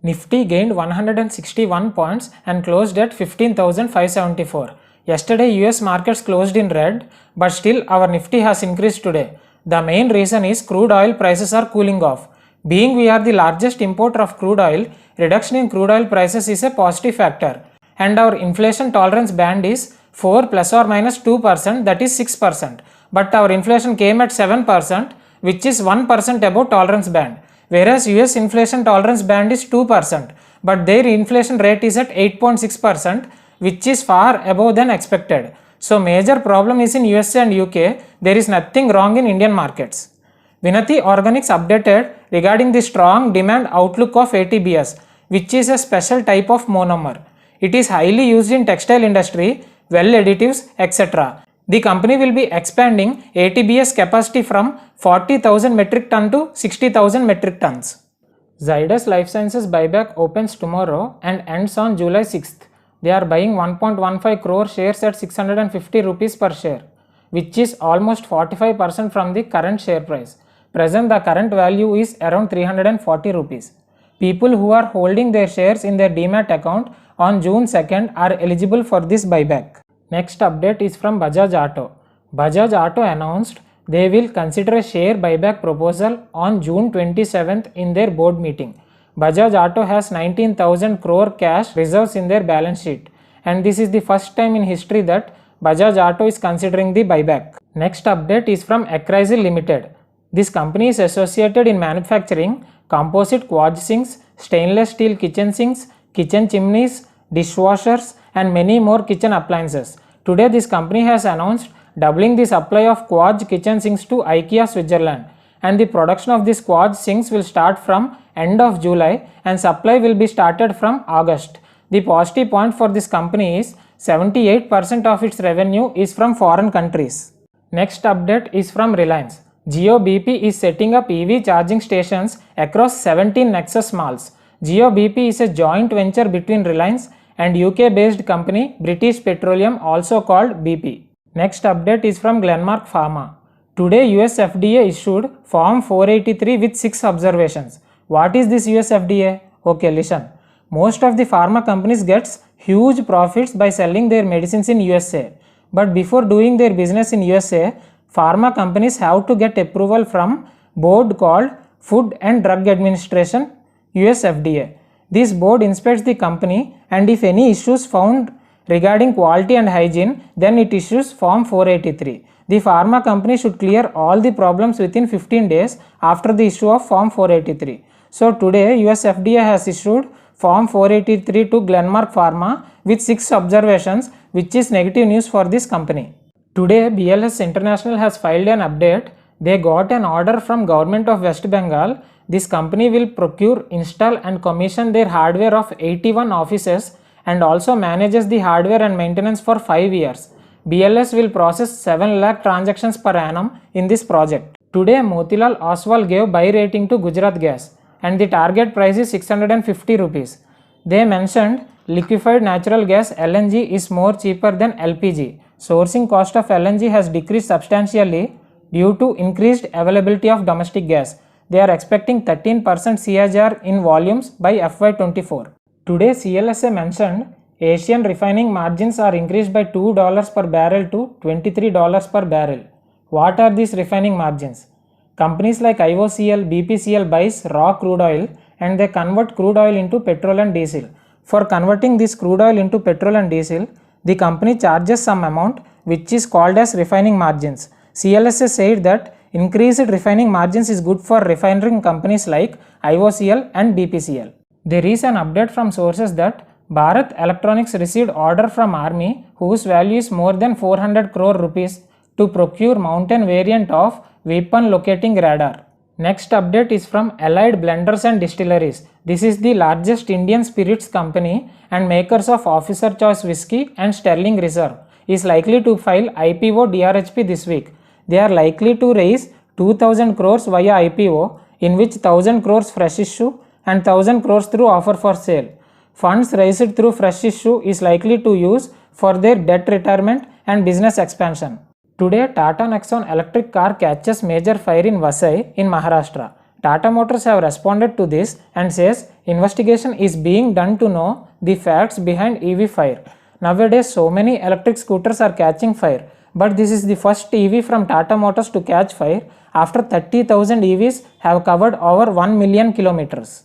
Nifty gained 161 points and closed at 15,574. Yesterday US markets closed in red, but still our Nifty has increased today. The main reason is crude oil prices are cooling off. Being we are the largest importer of crude oil, reduction in crude oil prices is a positive factor. And our inflation tolerance band is 4 plus or minus 2%, that is 6%. But our inflation came at 7%, which is 1% above tolerance band. Whereas US inflation tolerance band is 2%, but their inflation rate is at 8.6%, which is far above than expected. So major problem is in USA and UK, there is nothing wrong in Indian markets. Vinati Organics updated regarding the strong demand outlook of ATBS, which is a special type of monomer. It is highly used in textile industry, well additives, etc. The company will be expanding ATBS capacity from 40,000 metric ton to 60,000 metric tons. Zydus Life Sciences buyback opens tomorrow and ends on July 6th. They are buying 1.15 crore shares at 650 rupees per share, which is almost 45% from the current share price. Present the current value is around 340 rupees. People who are holding their shares in their Demat account on June 2nd are eligible for this buyback. Next update is from Bajaj Auto. Bajaj Auto announced they will consider a share buyback proposal on June 27th in their board meeting. Bajaj Auto has 19,000 crore cash reserves in their balance sheet, and this is the first time in history that Bajaj Auto is considering the buyback. Next update is from Acrysil Limited. This company is associated in manufacturing composite quartz sinks, stainless steel kitchen sinks, kitchen chimneys, dishwashers, and many more kitchen appliances. Today this company has announced doubling the supply of quartz kitchen sinks to IKEA Switzerland, and the production of these quartz sinks will start from end of July and supply will be started from August. The positive point for this company is 78% of its revenue is from foreign countries. Next update is from Reliance. Jio BP is setting up EV charging stations across 17 Nexus malls. Jio BP is a joint venture between Reliance and UK based company British Petroleum, also called BP. Next update is from Glenmark Pharma. Today US FDA issued Form 483 with 6 observations. What is this US FDA? Okay, listen. Most of the pharma companies gets huge profits by selling their medicines in USA. But before doing their business in USA, pharma companies have to get approval from board called Food and Drug Administration, US FDA. This board inspects the company, and if any issues found regarding quality and hygiene, then it issues Form 483. The pharma company should clear all the problems within 15 days after the issue of Form 483. So today US FDA has issued Form 483 to Glenmark Pharma with 6 observations, which is negative news for this company. Today BLS International has filed an update. They got an order from Government of West Bengal. This company will procure, install and commission their hardware of 81 offices and also manages the hardware and maintenance for 5 years. BLS will process 7 lakh transactions per annum in this project. Today Motilal Oswal gave buy rating to Gujarat Gas and the target price is 650 rupees. They mentioned liquefied natural gas LNG is more cheaper than LPG. Sourcing cost of LNG has decreased substantially due to increased availability of domestic gas. They are expecting 13% CAGR in volumes by FY24. Today CLSA mentioned Asian refining margins are increased by $2 per barrel to $23 per barrel. What are these refining margins? Companies like IOCL, BPCL buys raw crude oil and they convert crude oil into petrol and diesel. For converting this crude oil into petrol and diesel, the company charges some amount which is called as refining margins. CLSA said that increased refining margins is good for refining companies like IOCL and BPCL. There is an update from sources that Bharat Electronics received order from Army whose value is more than 400 crore rupees to procure mountain variant of weapon locating radar. Next update is from Allied Blenders and Distilleries. This is the largest Indian spirits company and makers of Officer Choice Whisky and Sterling Reserve. Is likely to file IPO DRHP this week. They are likely to raise 2000 crores via IPO, in which 1000 crores fresh issue and 1000 crores through offer for sale. Funds raised through fresh issue is likely to use for their debt retirement and business expansion. Today, Tata Nexon electric car catches major fire in Vasai in Maharashtra. Tata Motors have responded to this and says investigation is being done to know the facts behind EV fire. Nowadays so many electric scooters are catching fire, but this is the first EV from Tata Motors to catch fire after 30,000 EVs have covered over 1 million kilometers.